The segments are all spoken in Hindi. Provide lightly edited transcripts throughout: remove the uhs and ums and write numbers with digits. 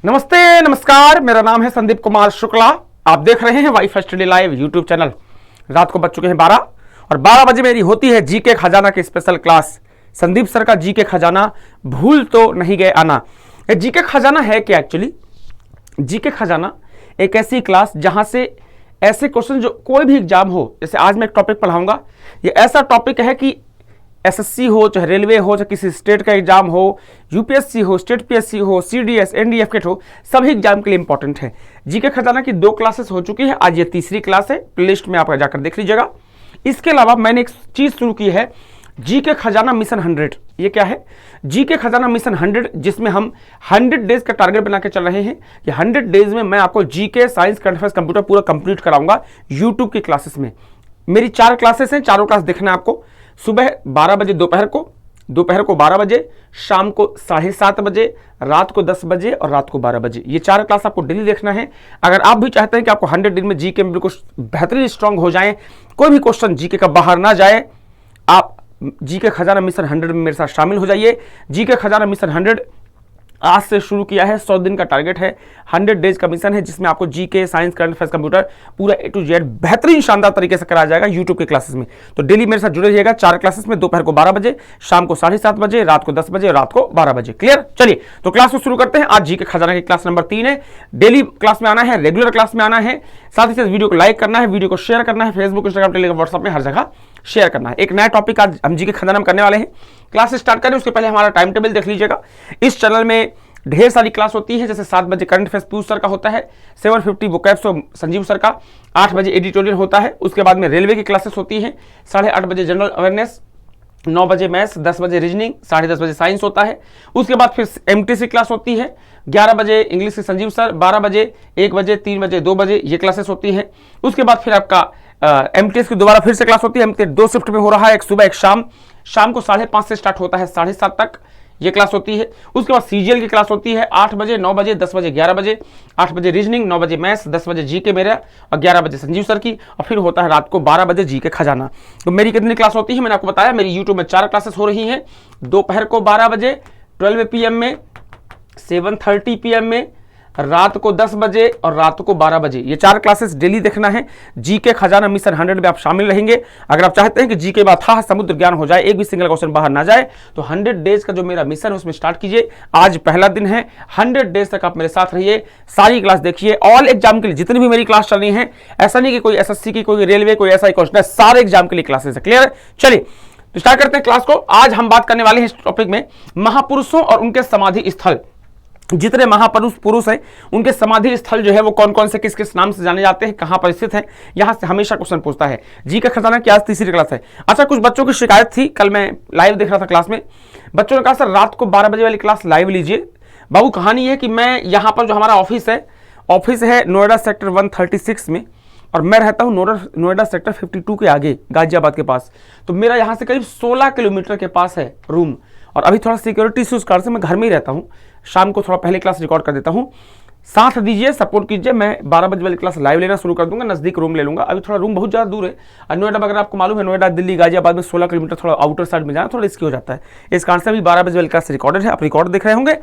नमस्ते नमस्कार, मेरा नाम है संदीप कुमार शुक्ला। आप देख रहे हैं wifi study live YouTube channel. रात को बज चुके हैं 12 और 12 बजे मेरी होती है जीके खजाना की स्पेशल क्लास। संदीप सर का जीके खजाना, भूल तो नहीं गए आना। ये जीके खजाना है क्या? एक्चुअली जीके खजाना एक ऐसी क्लास जहां से ऐसे क्वेश्चन जो कोई भी एग्जाम हो, जैसे आज मैं एक टॉपिक पढ़ाऊंगा, ये ऐसा टॉपिक है कि एसएससी हो, चाहे रेलवे हो, चाहे किसी स्टेट का एग्जाम हो, यूपीएससी हो, स्टेट पीएससी हो, सीडीएस, एनडीएफ केट हो, सभी एग्जाम के लिए इंपॉर्टेंट है। जीके खजाना की 2 क्लासेस हो चुकी है, आज ये तीसरी क्लास है। प्लेलिस्ट में आप जाकर देख लीजिएगा। इसके अलावा मैंने एक चीज शुरू की है, जीके खजाना मिशन 100। ये क्या है? जीके खजाना मिशन 100, जिसमें हम 100 डेज का टारगेट बना के चल रहे हैं कि 100 डेज में मैं आपको GK, science, current affairs, computer पूरा कंप्लीट कराऊंगा यूट्यूब की क्लासेस में। मेरी 4 क्लासेस हैं, चारों क्लास देखना है आपको। सुबह 12 बजे दोपहर को 12 बजे, शाम को 7:30 बजे, रात को 10 बजे और रात को 12 बजे। ये 4 क्लास आपको डेली देखना है। अगर आप भी चाहते हैं कि आपको 100 दिन में जीके में बिल्कुल बेहतरीन स्ट्रांग हो जाए, कोई भी क्वेश्चन जीके का बाहर ना जाए, आप जीके खजाना मिशन 100 में मेरे साथ शामिल हो जाइए। जीके खजाना मिशन 100 आज से शुरू किया है। 100 दिन का टारगेट है, 100 डेज का मिशन है, जिसमें आपको GK, science, current affairs, computer पूरा ए टू जेड बेहतरीन शानदार तरीके से कराया जाएगा यूट्यूब के क्लासेस में। तो डेली मेरे साथ जुड़े रहिएगा 4 क्लासेस में, दोपहर को 12 बजे, शाम को 7:30 बजे, रात को 10 बजे और रात को 12 बजे। क्लियर? चलिए तो क्लास को शुरू करते हैं। आज जीके खजाना की क्लास नंबर 3 है। डेली क्लास में आना है, रेगुलर क्लास में आना है, साथ ही साथ वीडियो को लाइक करना है, वीडियो को शेयर करना है, फेसबुक, इंस्टाग्राम, टेलीग्राम, व्हाट्सएप में हर जगह शेयर करना है। एक नया टॉपिक आज हम जीके खजाना में करने वाले हैं। क्लास स्टार्ट करें उसके पहले हमारा टाइम टेबल देख लीजिएगा। इस चैनल में ढेर सारी क्लास होती है, जैसे 7 बजे करंट अफेयर्स पीयूष सर का होता है, 7:50 वोकैब्स संजीव सर का, 8 बजे एडिटोरियल होता है। उसके बाद में रेलवे की क्लासेस होती हैं, 8:30 बजे जनरल अवेयरनेस, 9 बजे मैथ्स, 10 बजे रीजनिंग, 10:30 बजे साइंस होता है। उसके बाद फिर एमटीसी क्लास होती है, 11 बजे इंग्लिश के संजीव सर, 12 बजे, 1 बजे, 3 बजे, 2 बजे ये क्लासेस होती हैं। उसके बाद फिर आपका एमटीएस की दोबारा फिर से क्लास होती है। एमटीएस 2 शिफ्ट में हो रहा है, एक सुबह एक शाम को 5:30 से स्टार्ट होता है, 7:30 तक ये क्लास होती है। उसके बाद सीजीएल की क्लास होती है 8 बजे, 9 बजे, 10 बजे, 11 बजे, 8 बजे रीजनिंग, 9 बजे मैथ्स, 10 बजे जीके मेरा और 11 बजे संजीव सर की, और फिर होता है रात को 12 बजे जीके खजाना। तो मेरी कितनी क्लास होती है मैंने आपको बताया। मेरी यूट्यूब में 4 क्लासेस हो रही हैं, दोपहर को 12 बजे, 12 PM में, 7:30 PM में, रात को 10 बजे और रात को 12 बजे। ये 4 क्लासेस डेली देखना है। जीके खजाना मिशन 100 में आप शामिल रहेंगे। अगर आप चाहते हैं कि जीके में अथाह समुद्र ज्ञान हो जाए, एक भी सिंगल क्वेश्चन बाहर ना जाए, तो 100 डेज का जो मेरा मिशन है उसमें स्टार्ट कीजिए। आज पहला दिन है, 100 डेज तक आप मेरे साथ रहिए, सारी क्लास देखिए। ऑल एग्जाम के लिए जितनी भी मेरी क्लास चल रही है, ऐसा नहीं कि कोई एसएससी की, कोई रेलवे, कोई ऐसा क्वेश्चन है, सारे एग्जाम के लिए क्लासेस है। क्लियर? चलिए तो स्टार्ट करते हैं क्लास को। आज हम बात करने वाले हैं इस टॉपिक में महापुरुषों और उनके समाधि स्थल। जितने महापुरुष हैं उनके समाधि स्थल जो है वो कौन कौन से, किस किस नाम से जाने जाते हैं, कहां पर स्थित है, यहां से हमेशा क्वेश्चन पूछता है। जीके खजाना की आज तीसरी क्लास है। अच्छा, कुछ बच्चों की शिकायत थी, कल मैं लाइव देख रहा था क्लास में, बच्चों ने कहा सर रात को 12 बजे वाली क्लास लाइव लीजिए। बाबू कहानी है कि मैं यहाँ पर जो हमारा ऑफिस है नोएडा सेक्टर 136 में, और मैं रहता हूँ नोएडा सेक्टर 52 के आगे गाजियाबाद के पास। तो मेरा यहाँ से करीब 16 किलोमीटर के पास है रूम, और अभी थोड़ा सिक्योरिटी इश्यूज कारण से मैं घर में ही रहता हूँ। शाम को थोड़ा पहले क्लास रिकॉर्ड कर देता हूँ, साथ दीजिए, सपोर्ट कीजिए। मैं 12 बजे वाली क्लास लाइव लेना शुरू कर दूंगा, नजदीक रूम ले लूंगा। अभी थोड़ा रूम बहुत ज़्यादा दूर है, और नोएडा अगर आपको मालूम है, नोएडा दिल्ली गाजियाबाद में 16 किलोमीटर थोड़ा आउटर साइड में जाना थोड़ा रिस्की हो जाता है। इस कारण से अभी 12 बजे वाली क्लास रिकॉर्डेड है, आप रिकॉर्ड देख रहे होंगे।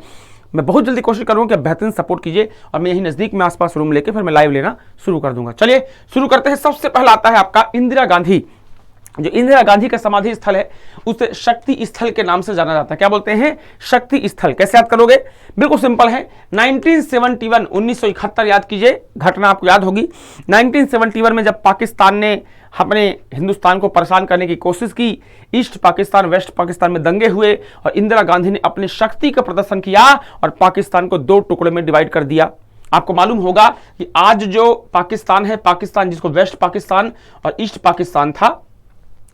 मैं बहुत जल्दी कोशिश करूँगा कि बेहतरीन सपोर्ट कीजिए, और मैं यही नजदीक में आसपास रूम लेकर फिर मैं लाइव लेना शुरू कर दूंगा। चलिए शुरू करते हैं। सबसे पहला आता है आपका इंदिरा गांधी। जो इंदिरा गांधी का समाधि स्थल है उसे शक्ति स्थल के नाम से जाना जाता है। क्या बोलते हैं? शक्ति स्थल। कैसे याद करोगे? बिल्कुल सिंपल है। 1971 याद कीजिए, घटना आपको याद होगी। 1971 में जब पाकिस्तान ने अपने हिंदुस्तान को परेशान करने की कोशिश की, ईस्ट पाकिस्तान वेस्ट पाकिस्तान में दंगे हुए, और इंदिरा गांधी ने अपनी शक्ति का प्रदर्शन किया और पाकिस्तान को 2 टुकड़े में डिवाइड कर दिया। आपको मालूम होगा कि आज जो पाकिस्तान है, पाकिस्तान जिसको वेस्ट पाकिस्तान और ईस्ट पाकिस्तान था,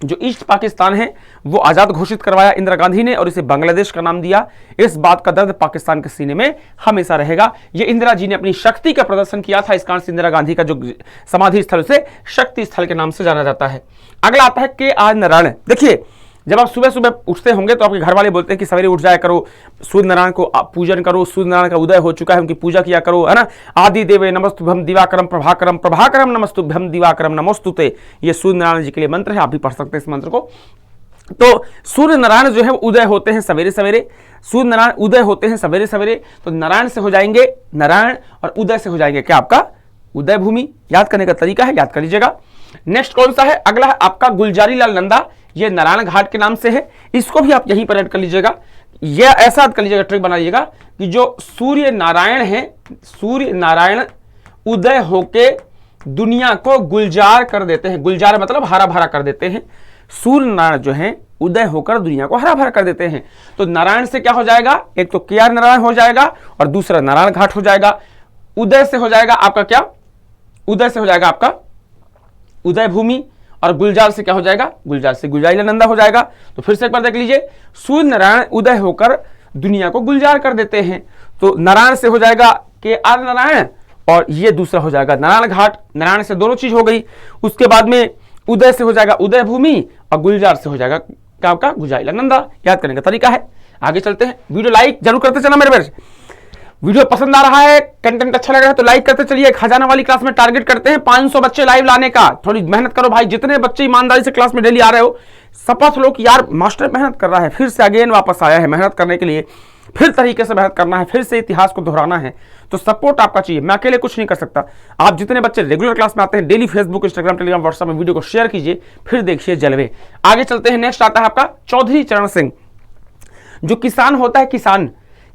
जो ईस्ट पाकिस्तान है वो आजाद घोषित करवाया इंदिरा गांधी ने और इसे बांग्लादेश का नाम दिया। इस बात का दर्द पाकिस्तान के सीने में हमेशा रहेगा। ये इंदिरा जी ने अपनी शक्ति का प्रदर्शन किया था, इस कारण से इंदिरा गांधी का जो समाधि स्थल से शक्ति स्थल के नाम से जाना जाता है। अगला आता है के आर नारायण। देखिए, जब आप सुबह सुबह उठते होंगे तो आपके घर वाले बोलते हैं कि सवेरे उठ जाया करो, सूर्य नारायण को पूजन करो, सूर्य नारायण का उदय हो चुका है, उनकी पूजा किया करो, है ना। आदि देवे नमस्तुभ्यं दिवाकरम प्रभाकरम, प्रभाकरम नमस्तुभ्यं दिवाकरम नमोस्तुते। ये सूर्य नारायण जी के लिए मंत्र है, आप भी पढ़ सकते हैं इस मंत्र को। तो सूर्य नारायण जो है उदय होते हैं सवेरे सवेरे, सूर्य नारायण उदय होते हैं सवेरे सवेरे, तो नारायण से हो जाएंगे नारायण और उदय से हो जाएंगे क्या आपका उदय भूमि। याद करने का तरीका है, याद कर लीजिएगा। नेक्स्ट कौन सा है, अगला है आपका गुलजारी लाल नंदा, ये नारायण घाट के नाम से है, इसको भी आप यहीं पर ऐड कर लीजिएगा। यह ऐसा याद कर लीजिएगा, ट्रिक बनाइएगा कि जो सूर्य नारायण है, सूर्य नारायण उदय होके दुनिया को गुलजार कर देते हैं, गुलजार मतलब हरा भरा कर देते हैं। सूर्य नारायण जो है उदय होकर दुनिया को हरा भरा कर देते हैं। तो नारायण से क्या हो जाएगा, एक तो केआर नारायण हो जाएगा और दूसरा नारायण घाट हो जाएगा। उदय से हो जाएगा आपका क्या, उदय से हो जाएगा आपका उदय भूमि, और गुलजार से क्या हो जाएगा, गुलजार से गुलजारी नंदा हो जाएगा। तो फिर से एक बार देख लीजिए, सूर्य नारायण उदय होकर दुनिया को गुलजार कर देते हैं, तो नारायण से हो जाएगा केआर नारायण और ये दूसरा हो जाएगा नारायण घाट। नारायण से दोनों चीज हो गई। उसके बाद में उदय से हो जाएगा उदय भूमि और गुलजार से हो जाएगा क्या आपका गुलजारी नंदा। याद करने का तरीका है। आगे चलते हैं, वीडियो लाइक जरूर करते चलना मेरे बेटे। वीडियो पसंद आ रहा है, कंटेंट अच्छा लग रहा है तो लाइक करते चलिए। खजाना वाली क्लास में टारगेट करते हैं 500 बच्चे लाइव लाने का। थोड़ी मेहनत करो भाई, जितने बच्चे ईमानदारी से क्लास में डेली आ रहे हो, शपथ लो कि यार मास्टर मेहनत कर रहा है, फिर से अगेन वापस आया है मेहनत करने के लिए, फिर तरीके से मेहनत करना है, फिर से इतिहास को दोहराना है, तो सपोर्ट आपका चाहिए। मैं अकेले कुछ नहीं कर सकता। आप जितने बच्चे रेगुलर क्लास में आते हैं, daily Facebook, Instagram, Telegram, WhatsApp में वीडियो को शेयर कीजिए, फिर देखिए जलवे। आगे चलते हैं, नेक्स्ट आता है आपका चौधरी चरण सिंह। जो किसान होता है,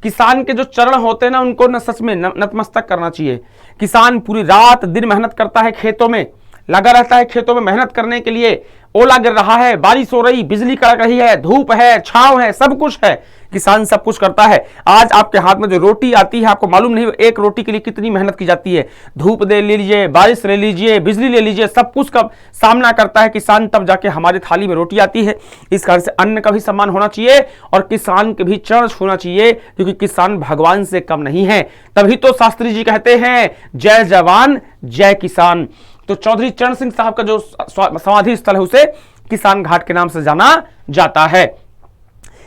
किसान के जो चरण होते हैं ना, उनको न सच में नतमस्तक करना चाहिए। किसान पूरी रात दिन मेहनत करता है, खेतों में लगा रहता है, खेतों में मेहनत करने के लिए। ओला गिर रहा है, बारिश हो रही, बिजली कड़क रही है, धूप है, छांव है, सब कुछ है, किसान सब कुछ करता है। आज आपके हाथ में जो रोटी आती है, आपको मालूम नहीं एक रोटी के लिए कितनी मेहनत की जाती है। धूप ले लीजिए, बारिश ले लीजिए, बिजली ले लीजिए, सब कुछ का सामना करता है किसान, तब जाके हमारी थाली में रोटी आती है। इस कारण से अन्न का भी सम्मान होना चाहिए और किसान के भी चरण छूना चाहिए, क्योंकि किसान भगवान से कम नहीं है। तभी तो शास्त्री जी कहते हैं जय जवान जय किसान। तो चौधरी चरण सिंह साहब का जो समाधि स्थल है उसे किसान घाट के नाम से जाना जाता है।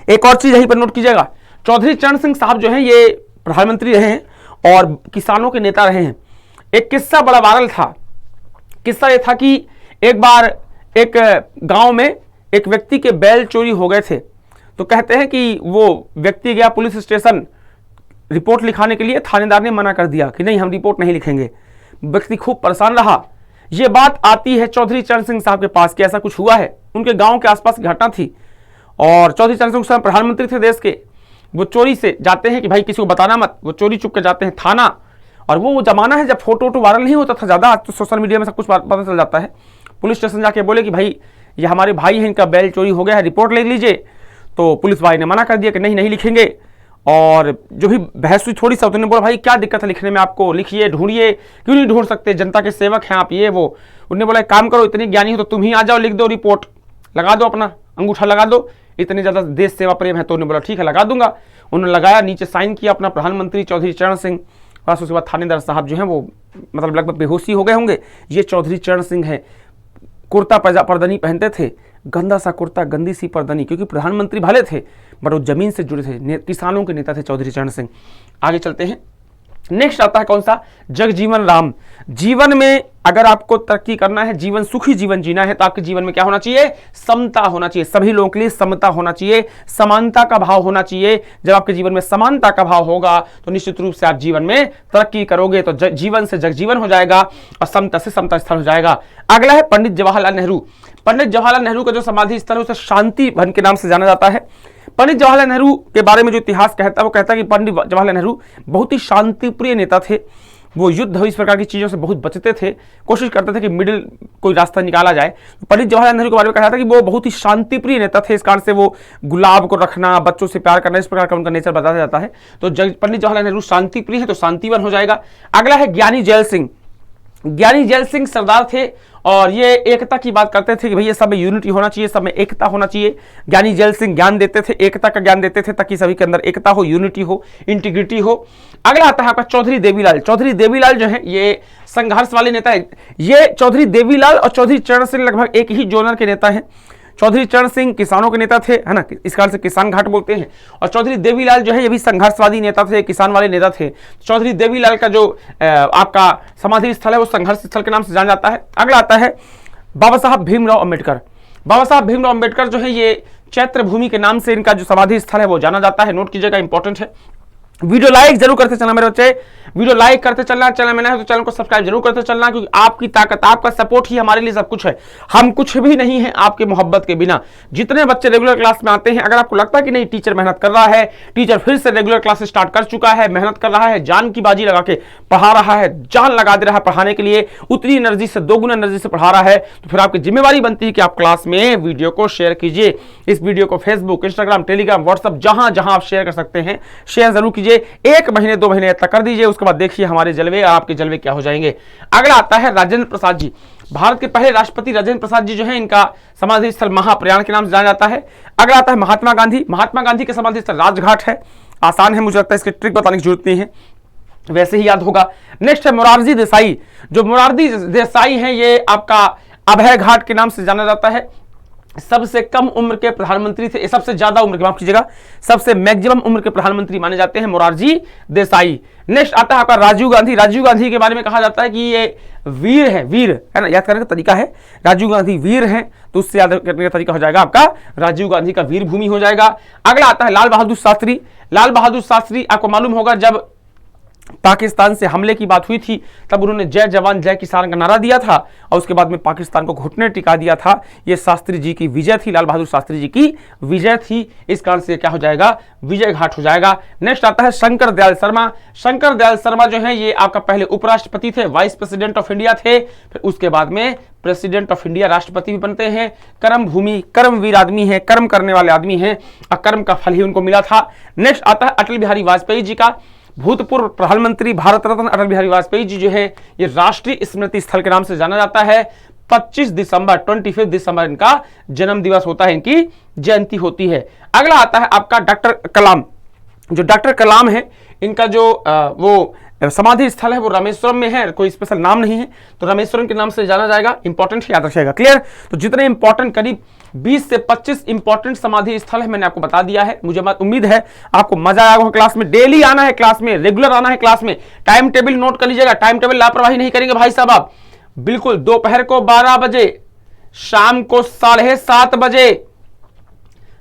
एक और चीज यहीं पर नोट कीजिएगा, चौधरी चरण सिंह साहब जो हैं ये प्रधानमंत्री रहे हैं और किसानों के नेता रहे हैं। एक किस्सा बड़ा वायरल था। किस्सा ये था कि एक बार एक गांव में एक व्यक्ति के बैल चोरी हो गए थे। तो कहते हैं कि वो व्यक्ति गया पुलिस स्टेशन रिपोर्ट लिखाने के लिए, थानेदार ने मना कर दिया कि नहीं हम रिपोर्ट नहीं लिखेंगे। व्यक्ति खूब परेशान रहा। ये बात आती है चौधरी चरण सिंह साहब के पास कि ऐसा कुछ हुआ है। उनके गांव के आसपास घटना थी और चौधरी चरण सिंह साहब प्रधानमंत्री थे देश के। वो चोरी से जाते हैं कि भाई किसी को बताना मत, वो चोरी चुप के जाते हैं थाना। और वो जमाना है जब फोटो वोटो वायरल नहीं होता था ज़्यादा, आज तो सोशल मीडिया में सब कुछ पता चल जाता है। पुलिस स्टेशन जाके बोले कि भाई ये हमारे भाई हैं, इनका बैल चोरी हो गया है, रिपोर्ट ले लीजिए। तो पुलिस भाई ने मना कर दिया कि नहीं लिखेंगे। और जो भी बहस हुई थोड़ी सा, उन्होंने बोला भाई क्या दिक्कत है लिखने में, आपको लिखिए, ढूंढिए, क्यों नहीं ढूंढ सकते, जनता के सेवक हैं आप, ये वो। उन्होंने बोला एक काम करो, इतनी ज्ञानी हो तो तुम ही आ जाओ, लिख दो रिपोर्ट, लगा दो, अपना अंगूठा लगा दो, इतनी ज़्यादा देश सेवा प्रेम है। तो उन्होंने बोला ठीक है लगा दूंगा। उन्होंने लगाया, नीचे साइन किया अपना प्रधानमंत्री चौधरी चरण सिंह। बस उसके बाद थानेदार साहब जो हैं वो मतलब लगभग बेहोशी हो गए होंगे। ये चौधरी चरण सिंह है, कुर्ता परदनी पहनते थे, गंदा सा कुर्ता, गंदी सी परदनी, क्योंकि प्रधानमंत्री भले थे बट वो जमीन से जुड़े थे, किसानों के नेता थे चौधरी चरण सिंह। आगे चलते हैं, नेक्स्ट आता है कौन सा, जगजीवन राम। जीवन में अगर आपको तरक्की करना है, जीवन सुखी जीवन जीना है, तो आपके जीवन में क्या होना चाहिए, समता होना चाहिए। सभी लोगों के लिए समता होना चाहिए, समानता का भाव होना चाहिए। जब आपके जीवन में समानता का भाव होगा तो निश्चित रूप से आप जीवन में तरक्की करोगे। तो जीवन से जगजीवन हो जाएगा और समता से समता स्थल हो जाएगा। अगला है पंडित जवाहरलाल नेहरू। पंडित जवाहरलाल नेहरू का जो समाधि स्थल है उसे शांति वन के नाम से जाना जाता है। पंडित जवाहरलाल नेहरू के बारे में जो इतिहास कहता है वो कहता है कि पंडित जवाहरलाल नेहरू बहुत ही शांतिप्रिय नेता थे। वो युद्ध इस प्रकार की चीज़ों से बहुत बचते थे, कोशिश करते थे कि मिडिल कोई रास्ता निकाला जाए। पंडित जवाहरलाल नेहरू के बारे में कहा जाता है कि वो बहुत ही शांतिप्रिय नेता थे। इस कारण से वो गुलाब को रखना, बच्चों से प्यार करना, इस प्रकार का उनका नेचर बताया जाता है। तो पंडित जवाहरलाल नेहरू शांतिप्रिय है, तो शांतिवन हो जाएगा। अगला है ज्ञानी जैल सिंह। ज्ञानी जैल सिंह सरदार थे और ये एकता की बात करते थे कि भैया सब में यूनिटी होना चाहिए, सब में एकता होना चाहिए। ज्ञानी जैल सिंह ज्ञान देते थे, एकता का ज्ञान देते थे, ताकि सभी के अंदर एकता हो, यूनिटी हो, इंटीग्रिटी हो। अगला आता है आपका चौधरी देवीलाल। चौधरी देवीलाल जो है ये संघर्ष वाले नेता है। ये चौधरी देवीलाल और चौधरी चरण सिंह लगभग एक ही जोनर के नेता हैं। चौधरी चरण सिंह किसानों के नेता थे, है ना, इस कारण से किसान घाट बोलते हैं। और चौधरी देवीलाल जो है ये भी संघर्षवादी नेता थे, किसान वाले नेता थे। चौधरी देवीलाल का जो आपका समाधि स्थल है वो संघर्ष स्थल के नाम से जाना जाता है। अगला आता है बाबा साहब भीमराव अम्बेडकर। बाबा साहब भीमराव अम्बेडकर जो है ये चैत्र भूमि के नाम से इनका जो समाधि स्थल है वो जाना जाता है, नोट कीजिएगा, इंपॉर्टेंट है। वीडियो लाइक जरूर करते चलना मेरे बच्चे, वीडियो लाइक करते चलना, चैनल में नया है तो चैनल को सब्सक्राइब जरूर करते चलना, क्योंकि आपकी ताकत, आपका सपोर्ट ही हमारे लिए सब कुछ है। हम कुछ भी नहीं है आपके मोहब्बत के बिना। जितने बच्चे रेगुलर क्लास में आते हैं, अगर आपको लगता है कि नहीं टीचर मेहनत कर रहा है, टीचर फिर से रेगुलर क्लास स्टार्ट कर चुका है, मेहनत कर रहा है, जान की बाजी लगा के पढ़ा रहा है, जान लगा दे रहा है पढ़ाने के लिए, उतनी एनर्जी से, दोगुना एनर्जी से पढ़ा रहा है, तो फिर आपकी जिम्मेवारी बनती है कि आप क्लास में वीडियो को शेयर कीजिए। इस वीडियो को फेसबुक, इंस्टाग्राम, टेलीग्राम, व्हाट्सएप, जहां जहां आप शेयर कर सकते हैं शेयर जरूर कीजिए। 1 महीने 2 महीने तक कर दीजिए, उसके बाद देखिए हमारे जलवे और आपके जलवे क्या हो जाएंगे। अगला आता है राजेंद्र प्रसाद जी। भारत के पहले राष्ट्रपति राजेंद्र प्रसाद जी जो है, इनका समाधि स्थल महाप्रयाण के नाम से जाना जाता है। अगला आता है महात्मा गांधी। महात्मा गांधी के समाधि स्थल राजघाट है। आसान है, मुझे लगता है इसकी ट्रिक बताने की जरूरत नहीं है, वैसे ही याद होगा। नेक्स्ट है मोरारजी देसाई। जो मोरारजी देसाई है ये आपका अभय घाट के नाम से जाना जाता है। सबसे कम उम्र के प्रधानमंत्री थे, सबसे ज्यादा उम्र के, माफ कीजिएगा, सबसे मैक्सिमम उम्र के प्रधानमंत्री माने जाते हैं मोरारजी देसाई। नेक्स्ट आता है आपका राजीव गांधी। राजीव गांधी के बारे में कहा जाता है कि ये वीर है, वीर है ना, याद करने का तरीका है, राजीव गांधी वीर हैं, तो उससे याद करने का तरीका हो जाएगा आपका राजीव गांधी का वीर भूमि हो जाएगा। अगला आता है लाल बहादुर शास्त्री। लाल बहादुर शास्त्री, आपको मालूम होगा जब पाकिस्तान से हमले की बात हुई थी तब उन्होंने जय जवान जय किसान का नारा दिया था और उसके बाद में पाकिस्तान को घुटने टिका दिया था। ये शास्त्री जी की विजय थी, लाल बहादुर शास्त्री जी की विजय थी। इस कारण से क्या हो जाएगा, विजय घाट हो जाएगा। नेक्स्ट आता है शंकर दयाल शर्मा। शंकर दयाल शर्मा जो है ये आपका पहले उपराष्ट्रपति थे, वाइस प्रेसिडेंट ऑफ इंडिया थे, फिर उसके बाद में प्रेसिडेंट ऑफ इंडिया, राष्ट्रपति भी बनते हैं। कर्म भूमि, कर्मवीर आदमी है, कर्म करने वाले आदमी हैं और कर्म का फल ही उनको मिला था। नेक्स्ट आता है अटल बिहारी वाजपेयी जी का। भूतपूर्व प्रधानमंत्री भारत रत्न अटल बिहारी वाजपेयी जी जो है ये राष्ट्रीय स्मृति स्थल के नाम से जाना जाता है। 25 दिसंबर इनका जन्म दिवस होता है, इनकी जयंती होती है। अगला आता है आपका डॉक्टर कलाम। जो डॉक्टर कलाम है इनका जो वो समाधि स्थल है वो रामेश्वरम में है, कोई स्पेशल नाम नहीं है, तो रामेश्वरम के नाम से जाना जाएगा। इंपॉर्टेंट याद रखिएगा, क्लियर। तो जितने इंपॉर्टेंट, करीब 20 से 25 इंपॉर्टेंट समाधि स्थल है, मैंने आपको बता दिया है। मुझे उम्मीद है आपको मजा आया होगा। क्लास में डेली आना है, क्लास में रेगुलर आना है, क्लास में टाइम टेबल नोट कर लीजिएगा। टाइम टेबल लापरवाही नहीं करेंगे भाई साहब आप, बिल्कुल। दोपहर को 12 बजे, शाम को 7:30 बजे,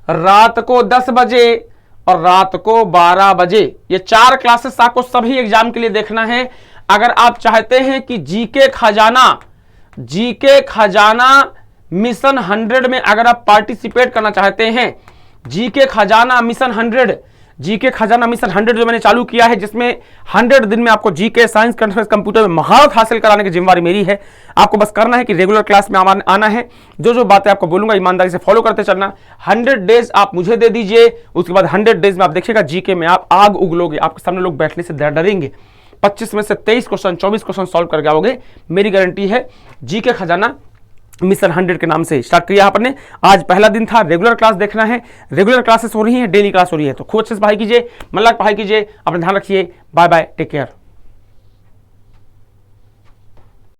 रात को 10 बजे और रात को 12 बजे, ये 4 क्लासेस आपको सभी एग्जाम के लिए देखना है। अगर आप चाहते हैं कि जीके खजाना मिशन 100 में अगर आप पार्टिसिपेट करना चाहते हैं, जीके खजाना मिशन 100 जो मैंने चालू किया है, जिसमें 100 दिन में आपको जीके, साइंस, कंप्यूटर में महारत हासिल कराने की जिम्मेवारी मेरी है। आपको बस करना है कि रेगुलर क्लास में आना है, जो बातें आपको बोलूंगा ईमानदारी से फॉलो करते चलना। 100 डेज आप मुझे दे दीजिए, उसके बाद 100 डेज में आप देखिएगा जीके में आप आग उगलोगे, आपके सामने लोग बैठने से डरेंगे। 25 में से 23 क्वेश्चन, 24 क्वेश्चन सॉल्व करके आओगे, मेरी गारंटी है। जीके खजाना मिशन 100 के नाम से स्टार्ट किया आपने। आज पहला दिन था, रेगुलर क्लास देखना है, रेगुलर क्लासेस हो रही हैं, डेली क्लास हो रही है, तो खूब अच्छे से पढ़ाई कीजिए, मन लगा पढ़ाई कीजिए, अपना ध्यान रखिए। Bye bye, take care.